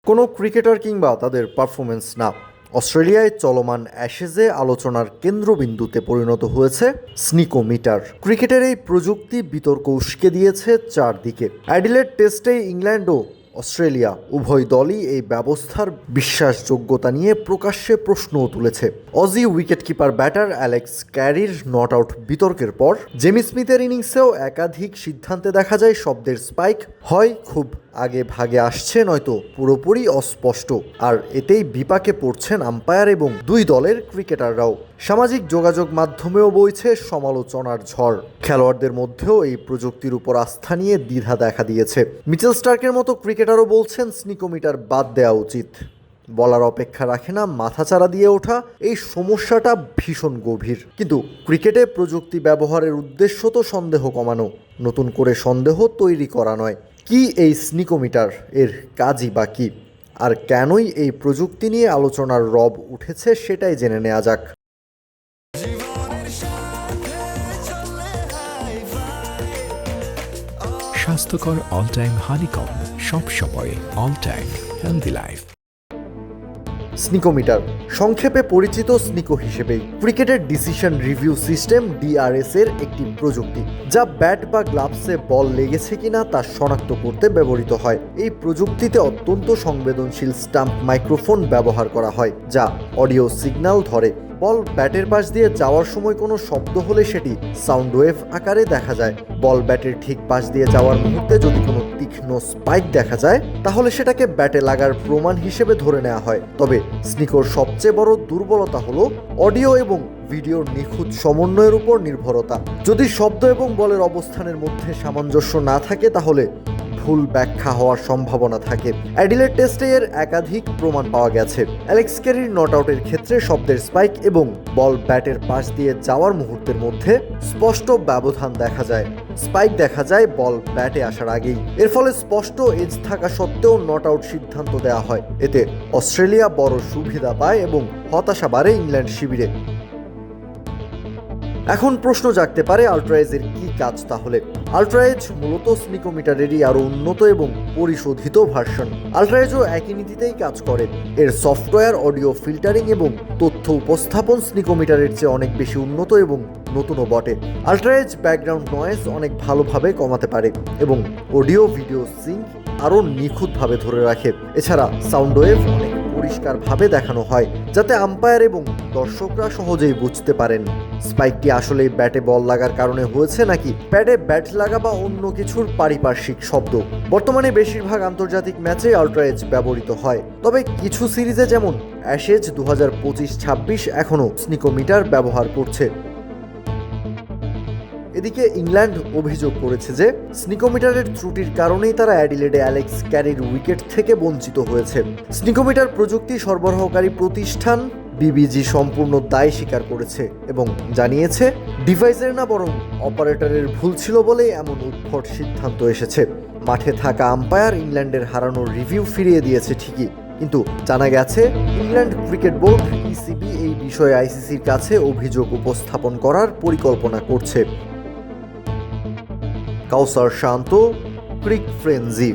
কোনো ক্রিকেটার কিংবা তাদের পারফরমেন্স না, অস্ট্রেলিয়ায় চলমান অ্যাশেজে আলোচনার কেন্দ্রবিন্দুতে পরিণত হয়েছে স্নিকোমিটার। ক্রিকেটের এই প্রযুক্তি বিতর্ক উস্কে দিয়েছে চারদিকে। অ্যাডিলেড টেস্টে ইংল্যান্ড ও অস্ট্রেলিয়া উভয় দলই এই ব্যবস্থার বিশ্বাসযোগ্যতা নিয়ে প্রকাশ্যে প্রশ্নও তুলেছে। অজি উইকেটকিপার ব্যাটার অ্যালেক্স ক্যারির নট আউট বিতর্কের পর জেমি স্মিথের ইনিংসেও একাধিক সিদ্ধান্তে দেখা যায় শব্দের স্পাইক হয় খুব আগে ভাগে আসছে, নয়তো পুরোপুরি অস্পষ্ট। আর এতেই বিপাকে পড়ছেন আম্পায়ার এবং দুই দলের ক্রিকেটাররাও। সামাজিক যোগাযোগ মাধ্যমেও বইছে সমালোচনার ঝড়। খেলোয়াড়দের মধ্যেও এই প্রযুক্তির উপর আস্থা নিয়ে দ্বিধা দেখা দিয়েছে। মিচেল স্টার্কের মতো ক্রিকেটারও বলছেন স্নিকোমিটার বাদ দেওয়া উচিত। বলার অপেক্ষা রাখে না মাথাচাড়া দিয়ে ওঠা এই সমস্যাটা ভীষণ গভীর। কিন্তু ক্রিকেটে প্রযুক্তি ব্যবহারের উদ্দেশ্য তো সন্দেহ কমানো, নতুন করে সন্দেহ তৈরি করা নয়। কি এই স্নিকোমিটার, এর কাজই বা কী, আর কেনই এই প্রযুক্তি নিয়ে আলোচনার রব উঠেছে সেটাই জেনে নেওয়া যাক। স্বাস্থ্যকর অল টাইম হানিকম, সব সময় অল টাইম হেলদি লাইফ। স্নিকোমিটার, সংক্ষেপে পরিচিত স্নিকো হিসেবেই, ক্রিকেটের ডিসিশন রিভিউ সিস্টেম ডিআরএস এর একটি প্রযুক্তি, যা ব্যাট বা গ্লাভসে বল লেগেছে কিনা তা শনাক্ত করতে ব্যবহৃত হয়। এই প্রযুক্তিতে অত্যন্ত সংবেদনশীল স্টাম্প মাইক্রোফোন ব্যবহার করা হয়, যা অডিও সিগন্যাল ধরে। বল ব্যাটের পাশ দিয়ে যাওয়ার সময় কোনো শব্দ হলে সেটি সাউন্ড ওয়েভ আকারে দেখা যায়। বল ব্যাটের ঠিক পাশ দিয়ে যাওয়ার মুহূর্তে যদি কোনো তীক্ষ্ণ স্পাইক দেখা যায়, তাহলে সেটাকে ব্যাটে লাগার প্রমাণ হিসেবে ধরে নেওয়া হয়। তবে স্নিকোর সবচেয়ে বড় দুর্বলতা হলো অডিও এবং ভিডিওর নিখুঁত সমন্বয়ের উপর নির্ভরতা। যদি শব্দ এবং বলের অবস্থানের মধ্যে সামঞ্জস্য না থাকে, তাহলে ভুল ব্যাখ্যা হওয়ার সম্ভাবনা থাকে। অ্যাডিলেড টেস্টে এর একাধিক প্রমাণ পাওয়া গেছে। অ্যালেক্স ক্যারির নট আউটের ক্ষেত্রে শব্দের স্পাইক এবং বল ব্যাটের পাশ দিয়ে যাওয়ার মুহূর্তের মধ্যে স্পষ্ট ব্যবধান দেখা যায়। স্পাইক দেখা যায় বল ব্যাটে আসার আগেই। এর ফলে স্পষ্ট এজ থাকা সত্ত্বেও নট আউট সিদ্ধান্ত দেওয়া হয়। এতে অস্ট্রেলিয়া বড় সুবিধা পায় এবং হতাশা বাড়ে ইংল্যান্ড শিবিরে। এখন প্রশ্ন জাগতে পারে, আল্ট্রাএজের কি কাজ তাহলে? আল্ট্রাএজ মূলত স্নিকোমিটারেরই আরও উন্নত এবং পরিশোধিত ভার্সন। আল্ট্রাএজও একই নীতিতেই কাজ করে। এর সফটওয়্যার, অডিও ফিল্টারিং এবং তথ্য উপস্থাপন স্নিকোমিটারের চেয়ে অনেক বেশি উন্নত এবং নতুনও বটে। আল্ট্রাএজ ব্যাকগ্রাউন্ড নয়েজ অনেক ভালোভাবে কমাতে পারে এবং অডিও ভিডিও সিঙ্ক আরও নিখুঁতভাবে ধরে রাখে। এছাড়া সাউন্ড ওয়েভ অনেক পরিষ্কারভাবে দেখানো হয়, যাতে আম্পায়ার এবং দর্শকরা সহজেই বুঝতে পারেন স্পাইকটি আসলে ব্যাটে বল লাগার কারণে হয়েছে নাকি প্যাডে ব্যাট লাগা বা অন্য কিছুর পারিপার্শ্বিক শব্দ। বর্তমানে বেশিরভাগ আন্তর্জাতিক ম্যাচে আল্ট্রাএজ ব্যবহৃত হয়, তবে কিছু সিরিজে যেমন অ্যাশেজ 2025-26 এখনও স্নিকোমিটার ব্যবহার করছে। এদিকে ইংল্যান্ড অভিযোগ করেছে যে স্নিকোমিটারের ত্রুটির কারণেই তারা অ্যাডিলেডে অ্যালেক্স ক্যারির উইকেট থেকে বঞ্চিত হয়েছে। স্নিকোমিটার প্রযুক্তি সরবরাহকারী প্রতিষ্ঠান বিবিজি সম্পূর্ণ দায় স্বীকার করেছে এবং জানিয়েছে ডিভাইসের না বরং অপারেটরের ভুল ছিল বলেই এমন উদ্ভট সিদ্ধান্ত এসেছে। মাঠে থাকা আম্পায়ার ইংল্যান্ডের হারানোর রিভিউ ফিরিয়ে দিয়েছে ঠিকই, কিন্তু জানা গেছে ইংল্যান্ড ক্রিকেট বোর্ড ইসিবি এই বিষয়ে আইসিসির কাছে অভিযোগ উপস্থাপন করার পরিকল্পনা করছে। কাউসার শান্ত, ক্রিক ফ্রেঞ্জি।